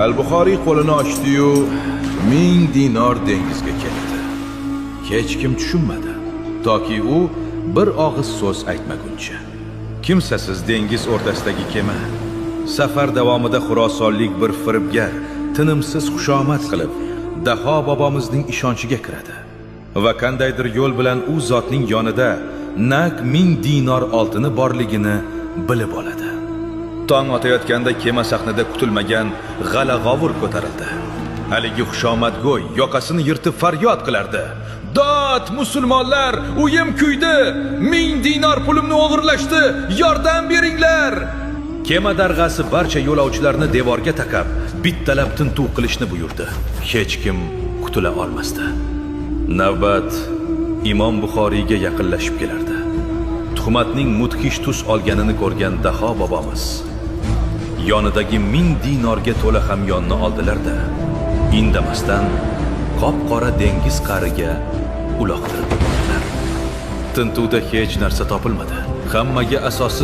Al-Buxoriy qo'lini ochdi-yu 1000 dinor dengizga ketdi. Hech kim tushunmadi, toki u bir og'iz so'z aytmaguncha. Kimsasiz dengiz o'rtasidagi kema safar davomida xurosonlik bir firibgar tinimsiz xushomad qilib Daho bobomizning ishonchiga kiradi va qandaydir yo'l bilan u zotning yonida naq 1000 dinor oltini borligini bilib oladi. Tong otayotganda kema sahnida kutilmagan g'ala-g'ovur ko'tarildi. Haligi xushomadgo'y yoqasini yirtib faryod qilardi. Dod musulmonlar, uyim kuydi, 1000 dinor pulimni o'g'irlashdi, yordam beringlar! Kema darg'asi barcha yo'lovchilarni devorga taqab, bittalab tintuv qilishni buyurdi. Hech kim qutula olmasdi. Navbat Imom Buxoriyga yaqinlashib kelardi. Tuhmatning mudhish tus olganini ko'rgan Daho bobomiz yonidagi 1000 dinorga to'la hamyonni oldilar-da, indamasdan qop-qora dengiz qa'riga uloqtirib yubordilar. Tintuvda hech narsa topilmadi. Hammaga asossiz